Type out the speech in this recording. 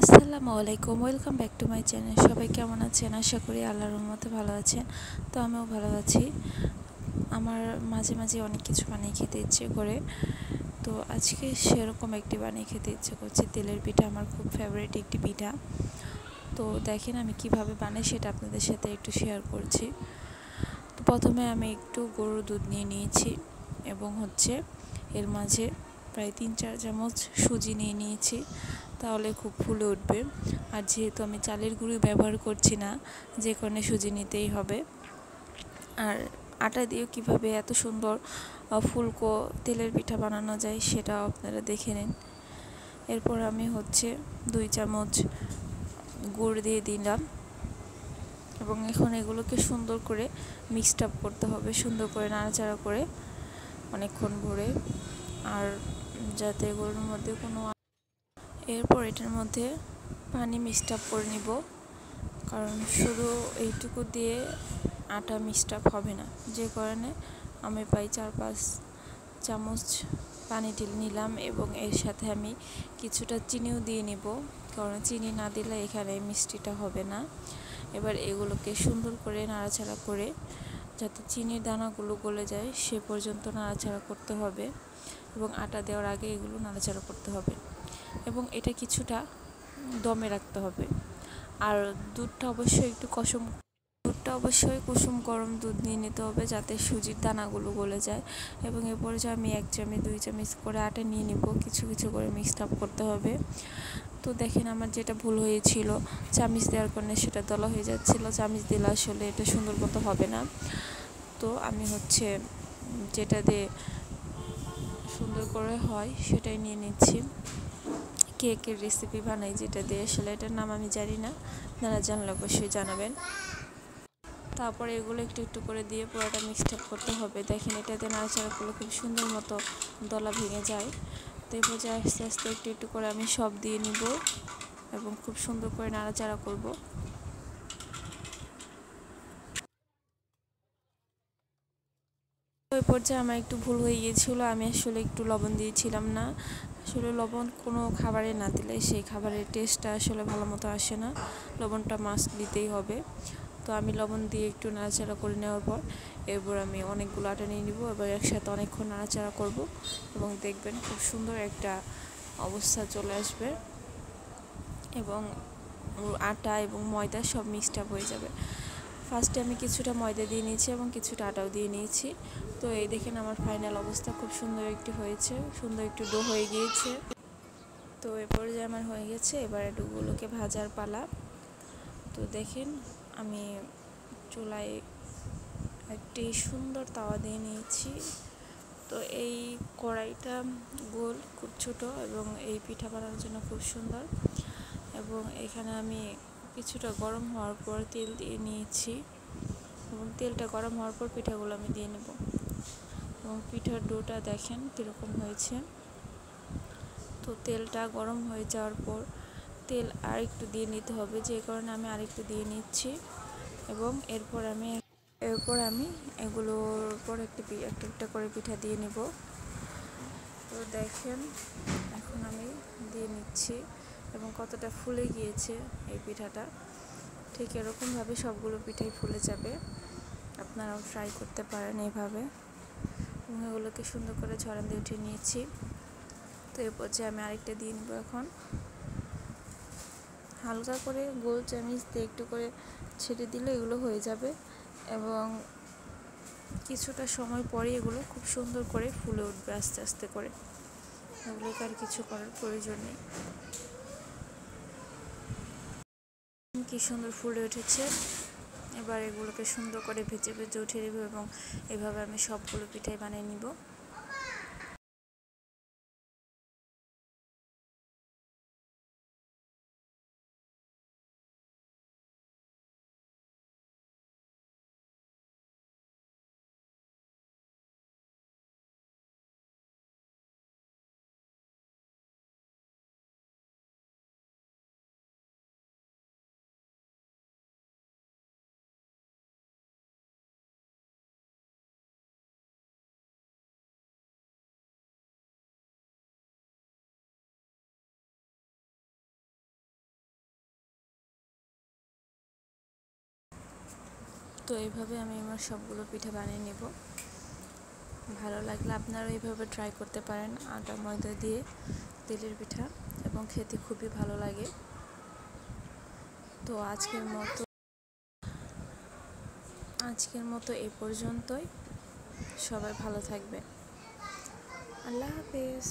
আসসালামু আলাইকুম, welcome back to my channel. সবাই কেমন আছেন? আশা করি আল্লাহর রহমতে ভালো আছেন। তো আমিও ভালো আছি। আমার মাঝে মাঝে অনেক কিছু বানিয়ে খেতে ইচ্ছে করে, তো আজকে সেরকম একটি বানিয়ে খেতে ইচ্ছে করছে। তেলের পিঠা আমার খুব ফেভারিট একটি পিঠা। তো দেখেন আমি কিভাবে বানাই সেটা আপনাদের সাথে একটু শেয়ার করছি। তো প্রথমে আমি একটু গরুর দুধ নিয়ে নিয়েছি এবং এর মাঝে প্রায় 3-4 চামচ সুজি নিয়ে নিয়েছি, তাহলে খুব ফুলে উঠবে। আর যেহেতু আমি চালের গুঁড়ি ব্যবহার করছি না, যে কারণে সুজি নিতেই হবে। আর আটা দিয়েও কীভাবে এত সুন্দর ফুলকো তেলের পিঠা বানানো যায় সেটাও আপনারা দেখে নিন। এরপর আমি 2 চামচ গুড় দিয়ে দিলাম এবং এখন এগুলোকে সুন্দর করে মিক্সড আপ করতে হবে, সুন্দর করে নাড়াচাড়া করে অনেকক্ষণ ভরে, আর যাতে এগুলোর মধ্যে এরপর এটার মধ্যে পানি মিক্সড আপ করে নিব, কারণ শুধু এইটুকু দিয়ে আটা মিক্সড আপ হবে না। যে কারণে আমি প্রায় 4-5 চামচ পানি নিলাম এবং এর সাথে আমি কিছুটা চিনিও দিয়ে নিব, কারণ চিনি না দিলে এখানে মিষ্টিটা হবে না। এবার এগুলোকে সুন্দর করে নাড়াচাড়া করে যাতে চিনির দানাগুলো গলে যায় সে পর্যন্ত নাড়াচাড়া করতে হবে এবং আটা দেওয়ার আগে এগুলো নাড়াচাড়া করতে হবে এবং এটা কিছুটা দমে রাখতে হবে। আর দুধটা অবশ্যই কুসুম গরম দুধ নিয়ে নিতে হবে যাতে সুজির দানাগুলো গলে যায়। এবং এরপরে যে আমি 1 চামচ 2 চামচ করে আটা নিয়ে নিব, কিছু কিছু করে মিক্সড আপ করতে হবে। তো দেখেন আমার যেটা ভুল হয়েছিল, চামচ দেওয়ার কারণে সেটা দলা হয়ে যাচ্ছিল। চামচ দিলে আসলে এটা সুন্দর মতো হবে না। তো আমি যেটা দিয়ে সুন্দর করে হয় সেটাই নিয়ে নিচ্ছি। কেকের রেসিপি বানাই যেটা দিয়ে, আসলে এটার নাম আমি জানি না, আপনারা জানলে অবশ্যই জানাবেন। তারপরে এগুলো একটু একটু করে দিয়ে পুরোটা মিক্সড আপ করতে হবে। দেখেন এটাতে নাড়াচাড়া করলে খুব সুন্দর মতো দলা ভেঙে যায়। তো এরপর যে আস্তে আস্তে একটু একটু করে আমি সব দিয়ে নিব এবং খুব সুন্দর করে নাড়াচাড়া করব। ওই পর্যায়ে আমার একটু ভুল হয়ে গিয়েছিলো, আমি আসলে একটু লবণ দিয়েছিলাম না। আসলে লবণ কোনো খাবারে না দিলে সেই খাবারের টেস্টটা আসলে ভালো মতো আসে না, লবণটা মাস্ট দিতেই হবে। তো আমি লবণ দিয়ে একটু নাড়াচাড়া করে নেওয়ার পর এরপর আমি অনেকগুলো আটা নিয়ে নিব, এবার একসাথে অনেকক্ষণ নাড়াচাড়া করব এবং দেখবেন খুব সুন্দর একটা অবস্থা চলে আসবে এবং আটা এবং ময়দা সব মিক্সড আপ হয়ে যাবে। ফার্স্টে আমি কিছুটা ময়দা দিয়ে নিয়েছি এবং কিছুটা আটাও দিয়ে নিয়েছি। তো এই দেখেন আমার ফাইনাল অবস্থা খুব সুন্দর একটি হয়েছে, সুন্দর একটু ডো হয়ে গিয়েছে। তো এরপর যে আমার হয়ে গেছে, এবারে ডোগুলোকে ভাজার পালা। তো দেখেন আমি চুলায় একটি সুন্দর তাওয়া দিয়ে নিয়েছি। তো এই কড়াইটা গোল, খুব ছোট এবং এই পিঠা বানানোর জন্য খুব সুন্দর। এবং এখানে আমি কিছুটা গরম হওয়ার পর তেল দিয়ে নিয়েছি এবং তেলটা গরম হওয়ার পর পিঠাগুলো আমি দিয়ে নেব। এবং পিঠার ডোটা দেখেন কীরকম হয়েছে। তো তেলটা গরম হয়ে যাওয়ার পর তেল আরেকটু দিয়ে নিতে হবে, যে কারণে আমি আরেকটু দিয়ে নিচ্ছি এবং এরপর আমি এগুলোর উপর একটা একটা করে পিঠা দিয়ে নিব। তো দেখেন এখন আমি দিয়ে নিচ্ছি এবং কতটা ফুলে গিয়েছে এই পিঠাটা। ঠিক এরকমভাবে সবগুলো পিঠাই ফুলে যাবে, আপনারাও ট্রাই করতে পারেন এইভাবে। এবং এগুলোকে সুন্দর করে ঝরান দিয়ে উঠিয়ে নিয়েছি। তো এরপর যে আমি আরেকটা দিয়ে নিব। এখন হালকা করে গোল চামচ দিয়ে একটু করে ছেড়ে দিলে এগুলো হয়ে যাবে এবং কিছুটা সময় পরে এগুলো খুব সুন্দর করে ফুলে উঠবে আস্তে আস্তে করে। এগুলোকে আর কিছু করার প্রয়োজন নেই। কি সুন্দর ফুলে উঠেছে। এবার এগুলোকে সুন্দর করে ভেজে ভেজে উঠিয়ে দেবো এবং এভাবে আমি সবগুলো পিঠাই বানিয়ে নিব। তো এইভাবে আমি আমার সবগুলো পিঠা বানিয়ে নেব। ভালো লাগলে আপনারা এইভাবে ট্রাই করতে পারেন আটা ময়দা দিয়ে তেলের পিঠা, এবং খেতে খুবই ভালো লাগে। তো আজকের মতো এই পর্যন্তই। সবাই ভালো থাকবেন। আল্লাহ হাফেজ।